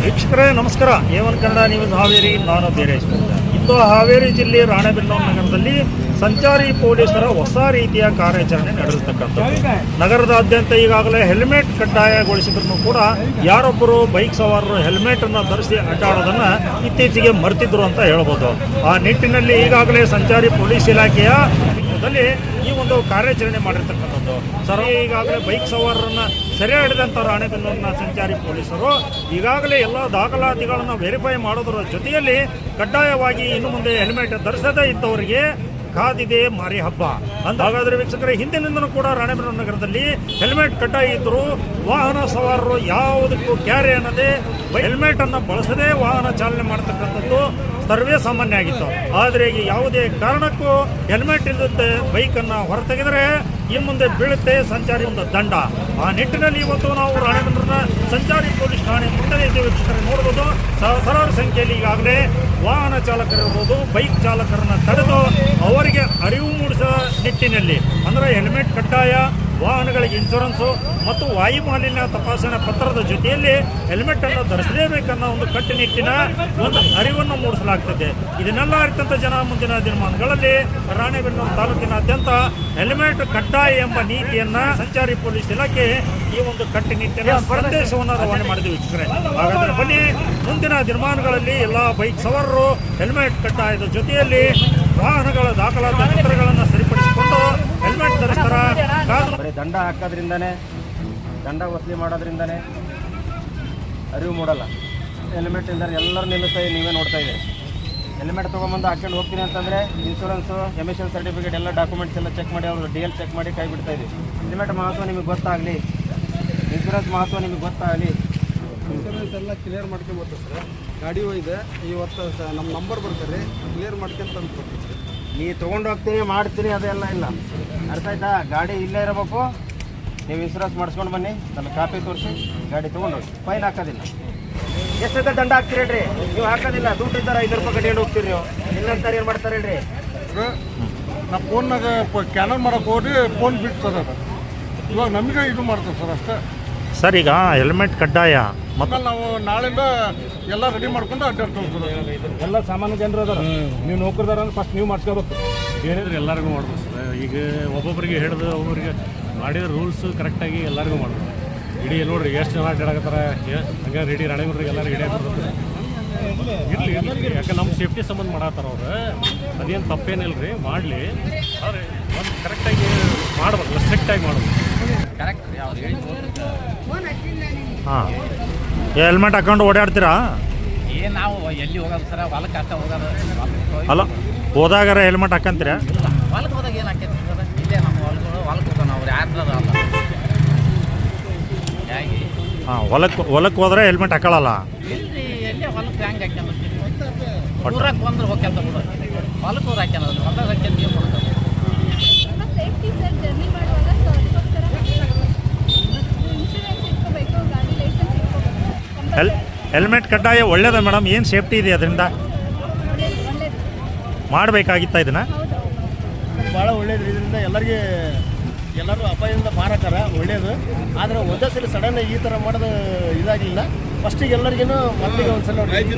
ವೀಕ್ಷಕರೇ ನಮಸ್ಕಾರ. A1 Kannada news Haveri, ನಾನು ಬೀರೇಶ್. ಇಂದು ಹಾವೇರಿ ಜಿಲ್ಲೆ ರಾಣೆಬೆನ್ನೂರು ನಗರದಲ್ಲಿ ಸಂಚಾರಿ ಪೊಲೀಸರ ಹೊಸ ರೀತಿಯ ಕಾರ್ಯಾಚರಣೆ ನಡೆದಿರ್ತಕ್ಕಂಥದ್ದು. ನಗರದಾದ್ಯಂತ ಈಗಾಗಲೇ ಹೆಲ್ಮೆಟ್ ಕಡ್ಡಾಯಗೊಳಿಸಿದ್ರು ಕೂಡ ಯಾರೊಬ್ಬರು ಬೈಕ್ ಸವಾರರು ಹೆಲ್ಮೆಟ್ ಅನ್ನು ಧರಿಸಿ ಅಡ್ಡಾಡೋದನ್ನು ಇತ್ತೀಚೆಗೆ ಮರೆತಿದ್ರು ಅಂತ ಹೇಳ್ಬೋದು. ಆ ನಿಟ್ಟಿನಲ್ಲಿ ಈಗಾಗಲೇ ಸಂಚಾರಿ ಪೊಲೀಸ್ ಇಲಾಖೆಯ ಈ ಒಂದು ಕಾರ್ಯಾಚರಣೆ ಮಾಡಿರ್ತಕ್ಕಂಥದ್ದು. ಈಗಾಗಲೇ ಬೈಕ್ ಸವಾರರನ್ನ ಸೆರೆ ಹಿಡಿದಂಥ ರಾಣೆಬೆನ್ನೂರಿನ ಸಂಚಾರಿ ಪೊಲೀಸರು ಈಗಾಗಲೇ ಎಲ್ಲ ದಾಖಲಾತಿಗಳನ್ನು ವೆರಿಫೈ ಮಾಡೋದರ ಜೊತೆಯಲ್ಲಿ ಕಡ್ಡಾಯವಾಗಿ ಇನ್ನು ಮುಂದೆ ಹೆಲ್ಮೆಟ್ ಧರಿಸದೇ ಇದ್ದವರಿಗೆ ಕಾದಿದೆ ಮಾರಿ ಹಬ್ಬ ಅಂತ. ಹಾಗಾದರೆ ವೀಕ್ಷಕರೇ, ಹಿಂದಿನಿಂದನೂ ಕೂಡ ರಾಣೆಬೆನ್ನೂರು ನಗರದಲ್ಲಿ ಹೆಲ್ಮೆಟ್ ಕಡ್ಡಾಯ ಇದ್ದರೂ ವಾಹನ ಸವಾರರು ಯಾವುದಕ್ಕೂ ಕ್ಯಾರಿ ಅನ್ನದೇ ಹೆಲ್ಮೆಟ್ ಅನ್ನು ಬಳಸದೇ ವಾಹನ ಚಾಲನೆ ಮಾಡತಕ್ಕಂಥದ್ದು ಸರ್ವೇ ಸಾಮಾನ್ಯ ಆಗಿತ್ತು. ಆದರೆ ಈಗ ಯಾವುದೇ ಕಾರಣಕ್ಕೂ ಹೆಲ್ಮೆಟ್ ಇಲ್ಲದೆ ಬೈಕನ್ನು ಹೊರತೆಗೆದರೆ ಇನ್ನು ಮುಂದೆ ಬೀಳುತ್ತೆ ಸಂಚಾರಿ ಒಂದು ದಂಡ. ಆ ನಿಟ್ಟಿನಲ್ಲಿ ಇವತ್ತು ನಾವು ರಾಣೆಬೆನ್ನೂರಿನ ಸಂಚಾರಿ ಪೊಲೀಸ್ ಠಾಣೆ ಮುಂದೆ ಇದ್ದೀವಿ. ವೀಕ್ಷಕರೇ ನೋಡ್ಬೋದು, ಸಹಸ್ರಾರು ಸಂಖ್ಯೆಯಲ್ಲಿ ಈಗಾಗಲೇ ವಾಹನ ಚಾಲಕರಿರ್ಬೋದು ಬೈಕ್ ಚಾಲಕರನ್ನ ತಡೆದು ಅವರಿಗೆ ಅರಿವು ಮೂಡಿಸುವ ನಿಟ್ಟಿನಲ್ಲಿ ಅಂದರೆ ಹೆಲ್ಮೆಟ್ ಕಡ್ಡಾಯ, ವಾಹನಗಳಿಗೆ ಇನ್ಶೂರೆನ್ಸು ಮತ್ತು ವಾಯು ಮಾಲಿನ್ಯ ತಪಾಸಣೆ ಪತ್ರದ ಜೊತೆಯಲ್ಲಿ ಹೆಲ್ಮೆಟ್ ಅನ್ನು ಧರಿಸಲೇಬೇಕನ್ನೋ ಒಂದು ಕಟ್ಟುನಿಟ್ಟಿನ ಒಂದು ಅರಿವನ್ನು ಮೂಡಿಸಲಾಗ್ತದೆ. ಇದನ್ನೆಲ್ಲ ಅರಿತಂಥ ಜನ ಮುಂದಿನ ದಿನಮಾನಗಳಲ್ಲಿ ರಾಣೆಬೆನ್ನೂರು ತಾಲೂಕಿನಾದ್ಯಂತ ಹೆಲ್ಮೆಟ್ ಕಡ್ಡಾಯ ಎಂಬ ನೀತಿಯನ್ನ ಸಂಚಾರಿ ಪೊಲೀಸ್ ಇಲಾಖೆ ಈ ಒಂದು ಕಟ್ಟುನಿಟ್ಟಿನ ಸಂದೇಶವನ್ನು ರವಾನೆ ಮಾಡಿದೆ. ವೀಕ್ಷಕರೇ, ಹಾಗಾದರೆ ಬನ್ನಿ, ಮುಂದಿನ ದಿನಮಾನಗಳಲ್ಲಿ ಎಲ್ಲ ಬೈಕ್ ಸವಾರರು ಹೆಲ್ಮೆಟ್ ಕಡ್ಡಾಯದ ಜೊತೆಯಲ್ಲಿ ವಾಹನಗಳ ದಾಖಲಾತಿ ಪತ್ರಗಳನ್ನು ಸರಿಪಡಿಸಿಕೊಂಡು ಹೆಲ್ಮೆಟ್ ಧರಿಸ್ತಾರ. ದಂಡ ಹಾಕೋದ್ರಿಂದನೇ, ದಂಡ ವಸೂಲಿ ಮಾಡೋದ್ರಿಂದನೇ ಅರಿವು ಮೂಡಲ್ಲ. ಹೆಲ್ಮೆಟ್ ಇಲ್ದಾರೆ ಎಲ್ಲರೂ ನಿಲ್ಲಿಸ್ತಾ ನೀವೇ ನೋಡ್ತಾ ಇದ್ದೀರಿ. ಹೆಲ್ಮೆಟ್ ತೊಗೊಂಬಂದು ಹಾಕೊಂಡು ಹೋಗ್ತೀನಿ ಅಂತಂದರೆ ಇನ್ಶೂರೆನ್ಸು, ಎಮಿಷನ್ ಸರ್ಟಿಫಿಕೇಟ್ ಎಲ್ಲ ಡಾಕ್ಯುಮೆಂಟ್ಸ್ ಎಲ್ಲ ಚೆಕ್ ಮಾಡಿ, ಅವರು DL ಚೆಕ್ ಮಾಡಿ ಕೈ ಬಿಡ್ತಾ ಇದ್ದೀವಿ. ಹೆಲ್ಮೆಟ್ ಮಹತ್ವ ನಿಮಗೆ ಗೊತ್ತಾಗಲಿ, ಇನ್ಶೂರೆನ್ಸ್ ಮಹತ್ವ ನಿಮಗೆ ಗೊತ್ತಾಗಲಿ. ಇನ್ಶೂರೆನ್ಸ್ ಎಲ್ಲ ಕ್ಲಿಯರ್ ಮಾಡ್ಕೊಂಬರ್ತಾರೆ ಸರ್. ಗಾಡಿ ಹೋಗಿದೆ ಇವತ್ತು ನಮ್ಮ ನಂಬರ್ ಬರ್ತಾರೆ, ಕ್ಲಿಯರ್ ಮಾಡ್ಕೊಂತ ಕೊಡ್ತೀವಿ ಸರ್. ನೀ ತೊಗೊಂಡು ಹೋಗ್ತೀನಿ ಮಾಡ್ತೀನಿ ಅದೆಲ್ಲ ಇಲ್ಲ, ಅರ್ಥ ಆಯ್ತಾ? ಗಾಡಿ ಇಲ್ಲೇ ಇರಬೇಕು, ನೀವು ಇನ್ಶೂರೆನ್ಸ್ ಮಾಡಿಸ್ಕೊಂಡು ಬನ್ನಿ, ನನ್ನ ಕಾಪಿ ತೋರಿಸಿ ಗಾಡಿ ತೊಗೊಂಡೋಗಿ, ಫೈನ್ ಹಾಕೋದಿಲ್ಲ. ಎಷ್ಟೈತೆ ದಂಡ ಹಾಕ್ತೀರಿ ಹೇಳ್ರಿ? ನೀವು ಹಾಕೋದಿಲ್ಲ, ದುಡ್ಡು ಇದ್ದಾರೆ 5 ರೂಪಾಯಿ ಕಟ್ಟಿಕೊಂಡು ಹೋಗ್ತೀರಿ. ನೀವು ಇನ್ನಂತಾರೆ ಏನು ಮಾಡ್ತಾರೆ ಹೇಳ್ರಿ? ನಾ ಫೋನ್ನಾಗ ಕ್ಯಾನರ್ ಮಾಡೋಕೆ ಹೋಗಿ ಫೋನ್ ಬಿಡ್ತದೆ ಅದು. ಇವಾಗ ನಮಗೆ ಇದು ಮಾಡ್ತದೆ ಸರ್ ಅಷ್ಟೇ ಸರ್. ಈಗ ಹೆಲ್ಮೆಟ್ ಕಡ್ಡಾಯ ಮತ್ತು ನಾವು ನಾಳೆಯಿಂದ ಎಲ್ಲ ರೆಡಿ ಮಾಡ್ಕೊಂಡು ಅಡ್ಡಾಡ್ತೀವಿ ಸರ್. ಎಲ್ಲ ಸಾಮಾನ್ಯ ಜನರು ಅದಾರ, ನೀವು ನೌಕರದಾರ ಅಂದ್ರೆ ಫಸ್ಟ್ ನೀವು ಮಾಡಿಸ್ಕೋಬೇಕು. ಏನಿದ್ರೆ ಎಲ್ಲರಿಗೂ ಮಾಡ್ಬೋದು ಸರ್. ಈಗ ಒಬ್ಬೊಬ್ಬರಿಗೆ ಹಿಡಿದು ಒಬ್ಬೊಬ್ಬರಿಗೆ ಮಾಡಿದ ರೂಲ್ಸ್ ಕರೆಕ್ಟಾಗಿ ಎಲ್ಲರಿಗೂ ಮಾಡ್ಬೋದು. ಇಡೀ ನೋಡ್ರಿ ಎಷ್ಟು ಜನ ಅಡ್ಡಾಡಕತ್ತಾರೆ, ಹಂಗೆ ರೆಡಿ ರಾಣೆಬೆನ್ನೂರಿಗೆ ಎಲ್ಲರೂ ಹಿಡಿಯ ಇರಲಿ ಇರಲಿ, ಯಾಕೆ ನಮ್ಮ ಸೇಫ್ಟಿ ಸಂಬಂಧ ಮಾಡತ್ತಾರ ಅವ್ರು. ಅದೇನು ತಪ್ಪೇನಿಲ್ಲ ರೀ, ಮಾಡಲಿ. ಆದರೆ ಒಂದು ಕರೆಕ್ಟಾಗಿ ಮಾಡ್ಬೇಕು, ಸ್ಟ್ರಿಕ್ಟಾಗಿ ಮಾಡ್ಬೇಕು. ಹಾಂ, ಹೆಲ್ಮೆಟ್ ಹಾಕೊಂಡು ಓಡಾಡ್ತೀರಾ? ಏನು ನಾವು ಎಲ್ಲಿ ಹೋಗೋದು ಸರ, ಹೊಲಕ್ಕೆ ಅಷ್ಟ ಹೋಗೋದು. ಅಲ್ಲ, ಹೋದಾಗಾರ ಹೆಲ್ಮೆಟ್ ಹಾಕಂತೀರಾ? ಹೊಲಕ್ಕೆ ಹೋದಾಗ ಏನು ಹಾಕೈತಿ ಸರ್? ಇಲ್ಲೇ ನಮ್ಮ ಹೊಲಕ್ಕೆ ಹೋಗೋಣ, ಅವ್ರು ಯಾರು ಅಲ್ಲ ಹೇಗೆ. ಹಾಂ, ಹೊಲಕ್ಕೆ ಹೋದ್ರೆ ಹೆಲ್ಮೆಟ್ ಹಾಕೊಳ್ಳಲ್ಲ. ಇಲ್ರಿ, ಎಲ್ಲೇ ಹೊಲಕ್ಕೆ ಹೆಂಗೆ ಹಾಕ್ಯಂಬರ್ತೀವಿ? ಊರಾಗ ಬಂದ್ರೆ ಹೋಗ್ಯಂತ ಬಿಡು, ಹೊಲಕ್ಕೆ ಹೋಗಿ ಹಾಕ್ಯನೋದು, ಹೊಲದಾಗ ಹಾಕ್ಯಂತ ಏನು ಕೊಡ್ತಾರೆ? ಹೆಲ್ಮೆಟ್ ಕಡ್ಡಾಯ ಒಳ್ಳೇದ ಮೇಡಮ್? ಏನು ಸೇಫ್ಟಿ ಇದೆ ಅದರಿಂದ? ಮಾಡಬೇಕಾಗಿತ್ತ ಇದನ್ನು? ಭಾಳ ಒಳ್ಳೇದು. ಇದರಿಂದ ಎಲ್ಲರೂ ಅಪಾಯದಿಂದ ಮಾರಾಕಾರ ಒಳ್ಳೆಯದು. ಆದರೆ ಒಂದೇ ಸಲ ಸಡನ್ ಈ ಥರ ಮಾಡೋದು ಇದಾಗಲಿಲ್ಲ. ಫಸ್ಟಿಗೆ ಎಲ್ಲರಿಗೇನು ಮೊದಲಿಗೆ ಒಂದು ಸಲ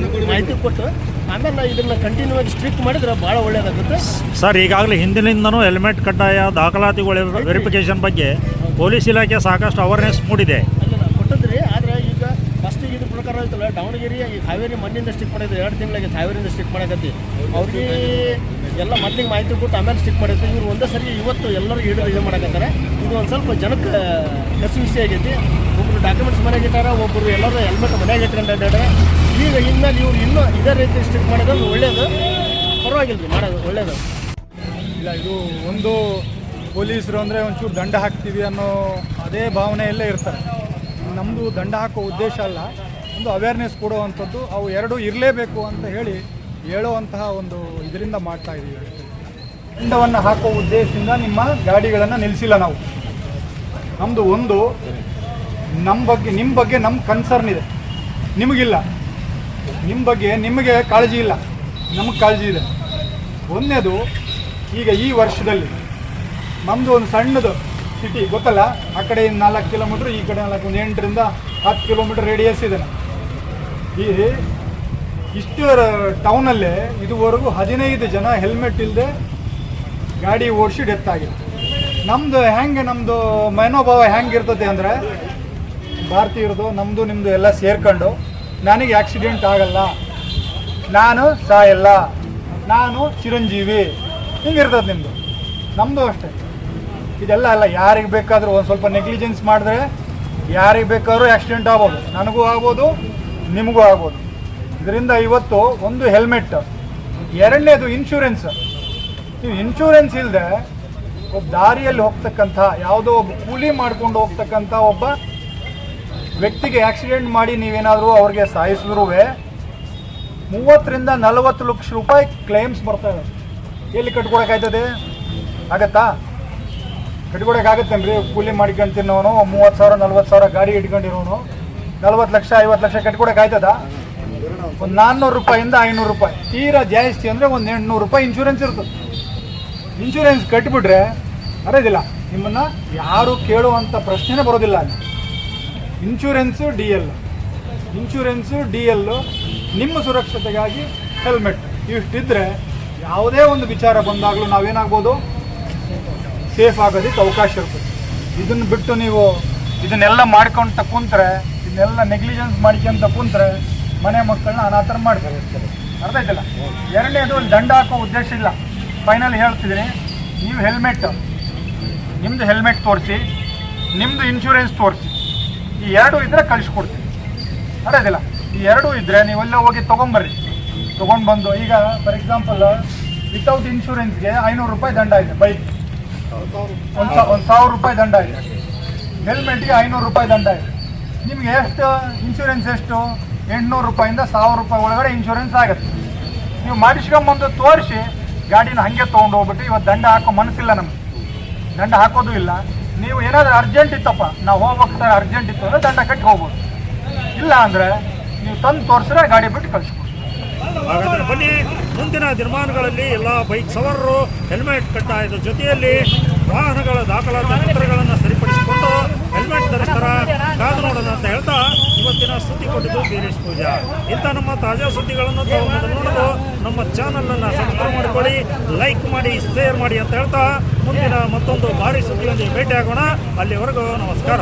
ಮಾಹಿತಿ ಕೊಟ್ಟು ಆಮೇಲೆ ಇದನ್ನು ಕಂಟಿನ್ಯೂ ಆಗಿ ಸ್ಟ್ರಿಕ್ಟ್ ಮಾಡಿದ್ರೆ ಭಾಳ ಒಳ್ಳೆಯದಾಗುತ್ತೆ ಸರ್. ಈಗಾಗಲೇ ಹಿಂದಿನಿಂದನೂ ಹೆಲ್ಮೆಟ್ ಕಡ್ಡಾಯ, ದಾಖಲಾತಿಗಳ ವೆರಿಫಿಕೇಷನ್ ಬಗ್ಗೆ ಪೊಲೀಸ್ ಇಲಾಖೆ ಸಾಕಷ್ಟು ಅವೇರ್ನೆಸ್ ಮೂಡಿದೆ. ಕೊಟ್ಟಿದ್ರಿ. ಆದರೆ ಈಗ ಫಸ್ಟಿಗೆ ಇದ್ರ ಪ್ರಕಾರ ಆಯ್ತಲ್ಲ, ದಾವಣಗೆರೆ ಈಗ ಹಾವೇರಿ ಮಣ್ಣಿಂದ ಸ್ಟಿಕ್ ಮಾಡಿದ್ರು, 2 ತಿಂಗಳಿಗೆ ಹಾವೇರಿಯಿಂದ ಸ್ಟಿಕ್ ಮಾಡಕತ್ತಿ. ಅವ್ರಿಗೆ ಎಲ್ಲ ಮೊದಲಿಗೆ ಮಾಹಿತಿ ಕೊಟ್ಟು ಆಮೇಲೆ ಸ್ಟಿಕ್ ಮಾಡಿದ್ರು. ಇವ್ರು ಒಂದೇ ಸರಿ ಇವತ್ತು ಎಲ್ಲರಿಗೂ ಹಿಡಿದು ಇದು ಮಾಡಕತ್ತಾರೆ. ಇದು ಒಂದು ಸ್ವಲ್ಪ ಜನಕ್ಕೆ ಕಸಿ ವಿಷಯ ಆಗೈತಿ. ಒಬ್ಬರು ಡಾಕ್ಯುಮೆಂಟ್ಸ್ ಮನೆಗೆ ಇಟ್ಟಾರ, ಒಬ್ಬರು ಎಲ್ಲರೂ ಹೆಲ್ಮೆಟ್ ಮನೆಗೆ ಇಟ್ಕೊಂಡು ಅಡ್ಡಾಡ್ಯಾರ. ಈಗ ಇನ್ಮೇಲೆ ಇವ್ರು ಇನ್ನೂ ಇದೇ ರೀತಿ ಸ್ಟಿಕ್ ಮಾಡೋದು ಒಳ್ಳೆಯದು, ಪರವಾಗಿಲ್ಲ ರೀ, ಮಾಡೋದು ಒಳ್ಳೆಯದು. ಇಲ್ಲ, ಇದು ಒಂದು ಪೊಲೀಸರು ಅಂದರೆ ಒಂಚೂರು ದಂಡ ಹಾಕ್ತೀವಿ ಅನ್ನೋ ಅದೇ ಭಾವನೆಯಲ್ಲೇ ಇರ್ತಾರೆ. ನಮ್ಮದು ದಂಡ ಹಾಕೋ ಉದ್ದೇಶ ಅಲ್ಲ, ಒಂದು ಅವೇರ್ನೆಸ್ ಕೊಡುವಂಥದ್ದು. ಅವು ಎರಡೂ ಇರಲೇಬೇಕು ಅಂತ ಹೇಳುವಂತಹ ಒಂದು ಇದರಿಂದ ಮಾಡ್ತಾ ಇದ್ದೀವಿ ಅಷ್ಟೇ. ದಂಡವನ್ನು ಹಾಕೋ ಉದ್ದೇಶದಿಂದ ನಿಮ್ಮ ಗಾಡಿಗಳನ್ನು ನಿಲ್ಲಿಸಿಲ್ಲ ನಾವು. ನಮ್ಮದು ಒಂದು ನಿಮ್ಮ ಬಗ್ಗೆ ನಮ್ಮ ಕನ್ಸರ್ನ್ ಇದೆ, ನಿಮಗಿಲ್ಲ. ನಿಮ್ಮ ಬಗ್ಗೆ ನಿಮಗೆ ಕಾಳಜಿ ಇಲ್ಲ, ನಮಗೆ ಕಾಳಜಿ ಇದೆ. ಒಂದನೇದು, ಈಗ ಈ ವರ್ಷದಲ್ಲಿ ನಮ್ಮದು ಒಂದು ಸಣ್ಣದು ಸಿಟಿ ಗೊತ್ತಲ್ಲ, ಆ ಕಡೆ 4 ಕಿಲೋಮೀಟ್ರ್, ಈ ಕಡೆ 4, 8ರಿಂದ 10 ಕಿಲೋಮೀಟರ್ ರೇಡಿಯಸ್ ಇದೆ. ಈ ಇಷ್ಟು ಟೌನಲ್ಲೇ ಇದುವರೆಗೂ 15 ಜನ ಹೆಲ್ಮೆಟ್ ಇಲ್ಲದೆ ಗಾಡಿ ಓಡಿಸಿ ಡೆತ್ ಆಗಿದೆ. ನಮ್ಮದು ಮನೋಭಾವ ಹೆಂಗಿರ್ತದೆ ಅಂದರೆ, ಭಾರತೀಯರದು ನಮ್ಮದು ನಿಮ್ಮದು ಎಲ್ಲ ಸೇರ್ಕೊಂಡು ನನಗೆ ಆಕ್ಸಿಡೆಂಟ್ ಆಗಲ್ಲ, ನಾನು ಸಾಯಲ್ಲ, ನಾನು ಚಿರಂಜೀವಿ, ಹಿಂಗಿರ್ತದೆ ನಿಮ್ಮದು. ನಮ್ಮದು ಅಷ್ಟೇ. ಇದೆಲ್ಲ ಅಲ್ಲ, ಯಾರಿಗೆ ಬೇಕಾದರೂ ಒಂದು ಸ್ವಲ್ಪ ನೆಗ್ಲಿಜೆನ್ಸ್ ಮಾಡಿದ್ರೆ ಯಾರಿಗೆ ಬೇಕಾದ್ರೂ ಆಕ್ಸಿಡೆಂಟ್ ಆಗ್ಬೋದು, ನನಗೂ ಆಗ್ಬೋದು, ನಿಮಗೂ ಆಗ್ಬೋದು. ಇದರಿಂದ ಇವತ್ತು ಒಂದು ಹೆಲ್ಮೆಟ್, ಎರಡನೇದು ಇನ್ಶೂರೆನ್ಸ್. ನೀವು ಇನ್ಶೂರೆನ್ಸ್ ಇಲ್ಲದೆ ಒಬ್ಬ ದಾರಿಯಲ್ಲಿ ಹೋಗ್ತಕ್ಕಂಥ ಯಾವುದೋ ಒಬ್ಬ ಕೂಲಿ ಮಾಡ್ಕೊಂಡು ಹೋಗ್ತಕ್ಕಂಥ ಒಬ್ಬ ವ್ಯಕ್ತಿಗೆ ಆಕ್ಸಿಡೆಂಟ್ ಮಾಡಿ ನೀವೇನಾದರೂ ಅವ್ರಿಗೆ ಸಾಯಿಸಿದ್ರೂ 30 ರಿಂದ 40 ಲಕ್ಷ ರೂಪಾಯಿ ಕ್ಲೈಮ್ಸ್ ಬರ್ತವೆ. ಎಲ್ಲಿ ಕಟ್ಕೊಡೋಕ್ಕಾಯ್ತದೆ? ಆಗತ್ತಾ? ಕಟ್ಕೊಡೋಕ್ಕಾಗತ್ತೇನ್ರಿ? ಕೂಲಿ ಮಾಡ್ಕೊಂಡು ತಿನ್ನೋನು 30,000 40,000 ಗಾಡಿ ಇಟ್ಕೊಂಡಿರೋನು 40 ಲಕ್ಷ 50 ಲಕ್ಷ ಕಟ್ಕೊಡೋಕ್ಕಾಯ್ತದ? ಒಂದು 400 ರೂಪಾಯಿಂದ 500 ರೂಪಾಯಿ, ತೀರಾ ಜಾಸ್ತಿ ಅಂದರೆ ಒಂದು 800 ರೂಪಾಯಿ ಇನ್ಶೂರೆನ್ಸ್ ಇರ್ತದೆ. ಇನ್ಶೂರೆನ್ಸ್ ಕಟ್ಟಿಬಿಟ್ರೆ ಅರೋದಿಲ್ಲ, ನಿಮ್ಮನ್ನು ಯಾರು ಕೇಳುವಂಥ ಪ್ರಶ್ನೆನೇ ಬರೋದಿಲ್ಲ. ಅಲ್ಲಿ ಇನ್ಶೂರೆನ್ಸು ಡಿ ಎಲ್, ನಿಮ್ಮ ಸುರಕ್ಷತೆಗಾಗಿ ಹೆಲ್ಮೆಟ್ ಇಷ್ಟಿದ್ರೆ ಯಾವುದೇ ಒಂದು ವಿಚಾರ ಬಂದಾಗಲೂ ನಾವೇನಾಗ್ಬೋದು, ಸೇಫ್ ಆಗೋದಕ್ಕೆ ಅವಕಾಶ ಇರ್ತದೆ. ಇದನ್ನು ಬಿಟ್ಟು ನೀವು ಇದನ್ನೆಲ್ಲ ಮಾಡ್ಕೊಂತ ಕುಂತ್ರೆ, ಇದನ್ನೆಲ್ಲ ನೆಗ್ಲಿಜೆನ್ಸ್ ಮಾಡ್ಕೊಂತ ಕುಂತ್ರೆ ಮನೆ ಮಕ್ಕಳನ್ನ ಅನಾಥರ ಮಾಡ್ತಾರೆ. ಅರ್ಥ ಆಯ್ತಲ್ಲ? ಎರಡನೇದು ದಂಡ ಹಾಕೋ ಉದ್ದೇಶ ಇಲ್ಲ. ಫೈನಲ್ ಹೇಳ್ತಿದ್ದೀನಿ, ನೀವು ನಿಮ್ಮದು ಹೆಲ್ಮೆಟ್ ತೋರಿಸಿ, ನಿಮ್ಮದು ಇನ್ಶೂರೆನ್ಸ್ ತೋರಿಸಿ, ಈ ಎರಡೂ ಇದ್ದರೆ ಕಳಿಸ್ಕೊಡ್ತೀವಿ. ಅರ್ಥ ಆಯ್ತಲ್ಲ? ಈ ಎರಡೂ ಇದ್ದರೆ ನೀವೆಲ್ಲ ಹೋಗಿ ತೊಗೊಂಬರ್ರಿ. ತೊಗೊಂಡು ಬಂದು, ಈಗ ಫಾರ್ ಎಕ್ಸಾಂಪಲ್ ವಿತೌಟ್ ಇನ್ಶೂರೆನ್ಸ್ಗೆ 500 ರೂಪಾಯಿ ದಂಡ ಇದೆ, ಬೈಕ್ ಒಂದು 1000 ರೂಪಾಯಿ ದಂಡ ಇದೆ, ಹೆಲ್ಮೆಟ್ಗೆ 500 ರೂಪಾಯಿ ದಂಡ ಇದೆ. ನಿಮಗೆ ಎಷ್ಟು ಇನ್ಶೂರೆನ್ಸ್ ಎಷ್ಟು? 800 ರೂಪಾಯಿಂದ 1000 ರೂಪಾಯಿ ಒಳಗಡೆ ಇನ್ಶೂರೆನ್ಸ್ ಆಗುತ್ತೆ. ನೀವು ಮಾಡಿಸ್ಕೊಂಬಂದು ತೋರಿಸಿ ಗಾಡಿನ ಹಾಗೆ ತೊಗೊಂಡು ಹೋಗ್ಬಿಟ್ಟು ಇವತ್ತು ದಂಡ ಹಾಕೋ ಮನಸ್ಸಿಲ್ಲ, ನಮಗೆ ದಂಡ ಹಾಕೋದು ಇಲ್ಲ. ನೀವು ಏನಾದರೂ ಅರ್ಜೆಂಟ್ ಇತ್ತಪ್ಪ, ನಾವು ಹೋಗ್ಬೇಕು ಅರ್ಜೆಂಟ್ ಇತ್ತು ಅಂದರೆ ದಂಡ ಕಟ್ಟಿ ಹೋಗ್ಬೋದು. ಇಲ್ಲ ಅಂದರೆ ನೀವು ತಂದು ತೋರಿಸಿದ್ರೆ ಗಾಡಿ ಬಿಟ್ಟು ಕಳಿಸ್ಬೋದು. ಹಾಗಾದರೆ ಬನ್ನಿ, ಮುಂದಿನ ದಿನಮಾನಗಳಲ್ಲಿ ಎಲ್ಲ ಬೈಕ್ ಸವಾರರು ಹೆಲ್ಮೆಟ್ ಕಡ್ಡಾಯದ ಜೊತೆಯಲ್ಲಿ ವಾಹನಗಳ ದಾಖಲಾತಿ ಪತ್ರಗಳನ್ನು ಸರಿಪಡಿಸಿಕೊಂಡು ಹೆಲ್ಮೆಟ್ ಧರಿಸ್ತಾರ ಕಾದು ನೋಡೋಣ ಅಂತ ಹೇಳ್ತಾ ಇವತ್ತಿನ ಸುದ್ದಿ ಕೊಟ್ಟಿದ್ದು ವೀರೇಶ್ ಪೂಜಾ. ಇಂಥ ನಮ್ಮ ತಾಜಾ ಸುದ್ದಿಗಳನ್ನು ನೋಡಲು ನಮ್ಮ ಚಾನಲನ್ನು ಸಬ್ಸ್ಕ್ರೈಬ್ ಮಾಡಿಕೊಳ್ಳಿ, ಲೈಕ್ ಮಾಡಿ, ಶೇರ್ ಮಾಡಿ ಅಂತ ಹೇಳ್ತಾ ಮುಂದಿನ ಮತ್ತೊಂದು ಭಾರಿ ಸುದ್ದಿಯೊಂದಿಗೆ ಭೇಟಿಯಾಗೋಣ. ಅಲ್ಲಿವರೆಗೂ ನಮಸ್ಕಾರ.